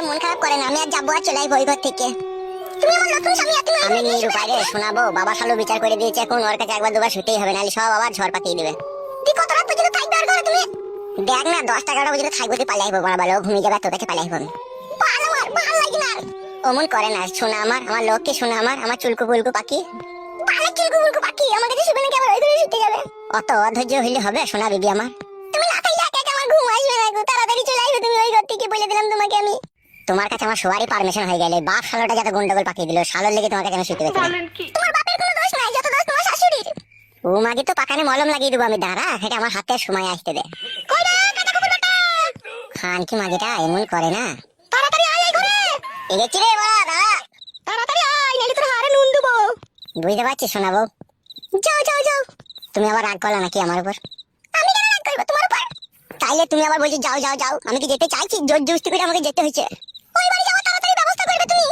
মন খারাপ করে না, আমি আর যাবো আর চলে আসবো ওই ঘর থেকে। তুমি আমার নতুন স্বামী, আমি নিরুপায় রে শোনাবো। বাবা শালো বিচার করে দিয়েছে, এখন ওর কাছে একবার দুবার শুতেই হবে, নাহলে সব আবার ঝড় পাকিয়ে দেবে। তুই কত রাত পর্যন্ত থাকবে আর ঘরে তুমি? দেখ না 10টা 11টা পর্যন্ত থাকবো, তুই পালাই আসবো, বড় ভালো ঘুমিয়ে যাবে, তোর কাছে পালাই আসবো আমি। ভালো আর ভালো লাগে না অমন করে না, শোনা আমার লোককে শোনা, আমার চুলকু পুলকু পাখি, ভালো চুলকু পুলকু পাখি আমার কাছে শুবে নাকি আবার ওই ঘরে শুতে যাবে? অত অধৈর্য হইলে হবে সোনা বিবি আমার। তুমি না থাকলে একা একা আমার ঘুম আসবে না গো, তাড়াতাড়ি চলে আসবে তুমি ওই ঘর থেকে, বলে দিলাম তোমাকে আমি। তোমার কাছে আমার সবারই পারমিশন হয়ে গেলে, বাপ শালোটা যত গন্ডগোল পাকিয়ে দিল, শালোর লেগে তোমার কাছে আমি শুতে পেরেছি। তোমার বাপের কোনো দোষ নাই, যত দোষ তোমার শাশুড়ির। ও মাগে তো পাকানে মলম লাগিয়ে দেবো আমি, দাঁড়া এটা আমার হাতে সময় আসতে দে। খান কি মাগিটা এমন করে না, তাড়াতাড়ি আয় এই ঘরে। এগেছি রে বাবা, দাঁড়া তাড়াতাড়ি আয়, নাহলে তোর হাড়ে নুন দেবো। বুঝতে পারছি শোনাবো, যাও যাও যাও। তুমি আবার রাগ করলা নাকি আমার উপর? আমি কেন রাগ করবো তোমার উপর? তাইলে তুমি আবার বলছো যাও যাও যাও, আমি কি যেতে চাইছি? জোর জবরদস্তি করে আমাকে যেতে হয়েছে। ওই বাড়ি যাওয়ার তাড়াতাড়ি ব্যবস্থা করবে তুমি।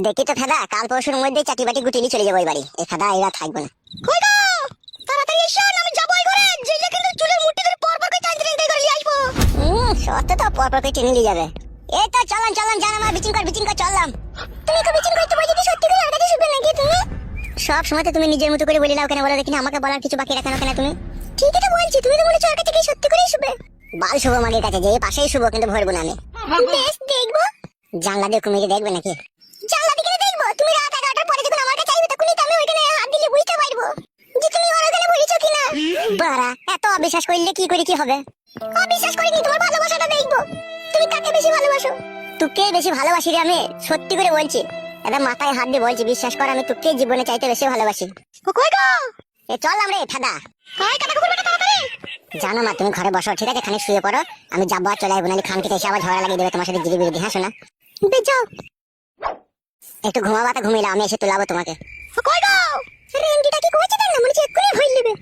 দেখি তো ফেদা, কাল পরশুর মধ্যে চাটি বাটি গুটিলি চলে যাবো ওই বাড়ি। এই ফেদা এরা থাকবে না। কই গো তাড়াতাড়ি এসো, আমি যাবো ওই ঘরে, জেলে কিন্তু চুলের মুঠি ধরে পর পর করে টানতে টানতে করে নিয়ে আসবো। সত্য তো পর পর করে টেনে নিয়ে যাবে। এই তো চলন চলন, জান আমার বিচিং কর চললাম। তুমি কি বিচিং করতে বলছো? সত্যি করে আর কাছে শুবে নাকি তুমি? সব সময় তো তুমি নিজের মতো করে বলে নাও, কেন বলো দেখি না, আমাকে বলার কিছু বাকি রাখো না কেন তুমি? ঠিকই তো বলছি, তুমি তো বলেছো আর কাছে কি সত্যি করেই শুবে? বাল শুভ মাগের কাছে যে পাশেই শুভ, কিন্তু ভরবো না আমি। বেশ দেখবো। জানলা দিয়ে কুমিরে দেখবে নাকি? জানলা দিকে দেখবো? তুমি রাত 11টার পরে যখন আমার কাছে আসবে, তখনই তো আমি ওইখানে হাত দিলে বুঝতে পারবো যে তুমি ওর ওখানে বলেছো কিনা। বাড়া এত অবিশ্বাস করলে কি করে কি হবে? অবিশ্বাস করিনি, তোমার ভালোবাসাটা দেখবো। তুমি কাকে বেশি ভালোবাসো? তোকে বেশি ভালোবাসি রে আমি, সত্যি করে বলছি। এটা মাথায় হাত দিয়ে বলছি, বিশ্বাস কর আমি তোকে জীবনে চাইতে বেশি ভালোবাসি। কই গো এ চললাম রে ফাদা। কই কাটা কুকুর বেটা তাড়াতাড়ি। জানো মা, তুমি ঘরে বসো ঠিক আছে, খানিক শুয়ে পড়ো, আমি যাবো আর চলে আসবো, নাহলে খানকে এসে আবার ঝগড়া লাগিয়ে দেবে তোমার সাথে জিরি বিরোধী। হ্যাঁ শোনা, যাও একটু ঘুমাবা, তো ঘুমিয়ে আমি এসে তুলাবো তোমাকে। কই গো রেন্ডিটা কি কইছে না, মনে হচ্ছে এক্ষুনি ভইল নেবে।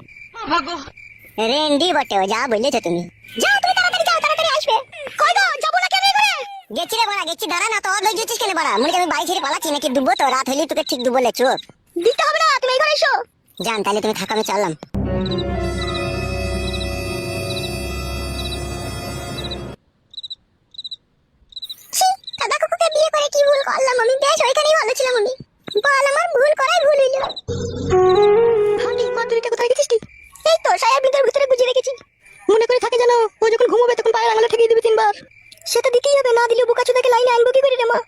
রেন্ডি বটে, যা বললেছো তুমি। যাও তুমি তাড়াতাড়ি যাও, তাড়াতাড়ি আসবে। কই গো যাবো না কেন করে? গেছি রে বড়া গেছি, দাঁড়া না তো, অধৈর্য হচ্ছিস কেন বড়া? মনে আমি বাড়ি ছেড়ে পালাচ্ছি নাকি? ডুববো তো, রাত হইলে তোকে ঠিক ডুবলে চোখ দিতে হবে না, তুমি এই ঘরে এসো। জান তাহলে তুমি থাকো, আমি চললাম। দাদা কুকুকে বিয়ে করে কি ভুল করলাম আমি? বেশ ওইখানেই ভালো ছিলাম আমি। বল আমার ভুল করাই ভুল হইল। হানি মাদুরিটা কোথায় গেছিস তুই? এই তো সায়ার ভিতরে গুজিয়ে রেখেছি। মনে করে থাকে জানো, ও যখন ঘুমোবে তখন পায়ের আঙুলে ঠেকিয়ে দিবে 3 বার। সেটা দিতেই হবে, না দিলে বোকাচোদাকে লাইনে আনবো কি করে রে মা?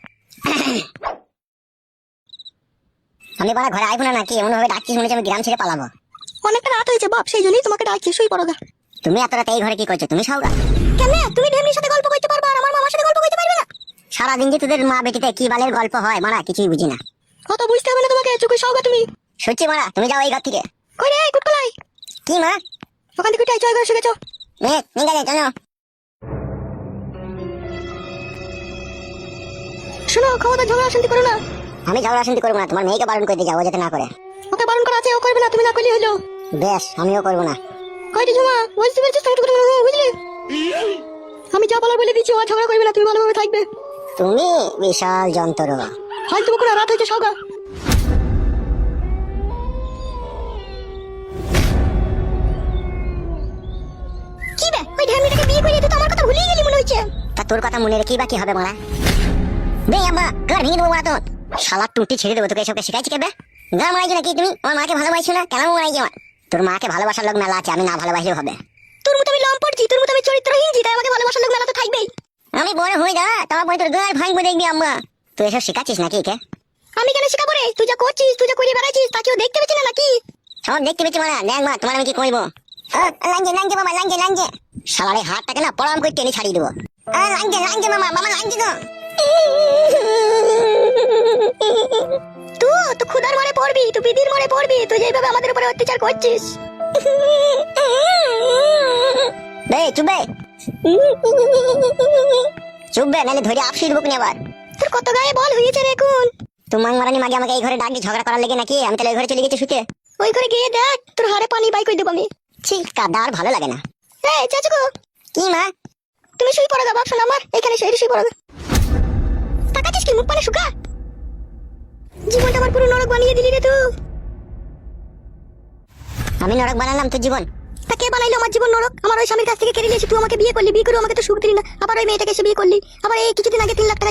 আমি বাড়া ঘরে আইবো না নাকি? এমন ভাবে ডাকছিস মনে হচ্ছে আমি গ্রাম ছেড়ে পালাবো। অনেকটা রাত হয়েছে বাপ, সেই জন্যই তোমাকে ডাকছি, শুই পড়ো গা। তুমি এত রাতে এই ঘরে কি করছো? তুমি শাওগা কেন? তুমি ঢেমনির সাথে গল্প করতে পারবা আর আমার মামার সাথে গল্প করতে পারবে না? সারাদিন যে তোদের মা বেটিতে কি বালের গল্প হয় মারা, কিছুই বুঝি না। কত বুঝতে হবে না তোমাকে, চুকে শাওগা তুমি। সত্যি মারা, তুমি যাও এই ঘর থেকে। কই রে কুটকলাই? কি মা? ওখান থেকে উঠে চল ঘরে শুয়ে গেছো। নিয়ে গেলে চলো। শোনো, খাওয়া ঝগড়া শান্তি করো না। আমি ঝগড়া শান্তি করবো না, তোমার মেয়েকে বারণ করে দিয়ে যাও, যাতে না করে। ওকে বারণ করা আছে, ও করবে না, তুমি না করলে হলো। বেশ আমিও করবো না। কয়টি ঝুমা বলছি বুঝলি? আমি যা বলার বলে দিচ্ছি, ও ঝগড়া করবে না, তুমি ভালোভাবে থাকবে। তুমি বিশাল যন্ত্র। হয়তো কোনো রাত হয়েছে সগা। কি বে ওই ঢামিটাকে বিয়ে করে তুই তো আমার কথা ভুলিয়ে গেলি মনে হচ্ছে। তা তোর কথা মনে রেখেই বা কি হবে মারা? বে আম্মা ঘর ভেঙে দেবো মারা তো। শালা টুটি ছেড়ে দেবো, তোকে এসবকে শিখাইছি কেবে? ঘর মারাইছি নাকি তুমি? আমার মাকে ভালোবাসছো না? কেন মারাইছি আমার? তোর মাকে ভালোবাসার লোক মেলা আছে, আমি না ভালোবাসলেও হবে। তোর মতো আমি লম্পটছি, তোর মতো আমি চরিত্রহীন, তাই আমাকে ভালোবাসার লোক মেলা তো থাকবেই। আমি বড় হয়ে যা, তারপর তোর ঘর ভাঙবো দেখবি আম্মা। তুই এসব শিখাচ্ছিস নাকি কে? আমি কেন শিখাবো রে? তুই যা করছিস, তুই যা করে বেড়াচ্ছিস, তা কেউ দেখতে পেয়েছি না নাকি? সব দেখতে পেয়েছি মারা। দেখ মা, তোমার আমি কি কইবো? লাঞ্জে মামা লাঞ্জে। শালারে হাতটাকে না পড়াম করে টেনে ছাড়িয়ে দেবো। লাঞ্জে মামা লাঞ্জে তো। তুই তো খুদার মারে পড়বি, তুই বিদির মারে পড়বি, তুই যেভাবে আমাদের উপরে অত্যাচার করছিস। বে চুপবে নাহলে ধরে আপসির বুক নেবার। তোর কত গায়ে বল হয়েছে রে এখন? তোমার মারানি মাগে আমাকে এই ঘরে ডাক দিয়ে ঝগড়া করার লেগে নাকি? আমি তাহলে ওই ঘরে চলে গেছি শুতে। ওই ঘরে গিয়ে দেখ, তোর হাড়ে পানি বাই করে দেবো আমি। ঠিক কাদা আর ভালো লাগে না। এই চাচু গো। কি মা? তুমি শুই পড়ো গা বাপ, শোনা আমার এখানে শুই পড়ো গা। তাকাচ্ছিস কি মুখ পানে শুকা? জীবনটা আমার পুরো নরক বানিয়ে দিলি রে তুই। আমি নরক বানালাম তোর জীবন? তা কে বানাইলো আমার জীবন নরক? আমার ওই স্বামীর কাছ থেকে কেড়ে নিয়েছি, তুই আমাকে বিয়ে করলি, বিয়ে করে আমাকে তো সুখ দিলি না, আবার ওই মেয়েটাকে এসে বিয়ে করলি, আবার এই কিছুদিন আগে 3 লাখ টাকা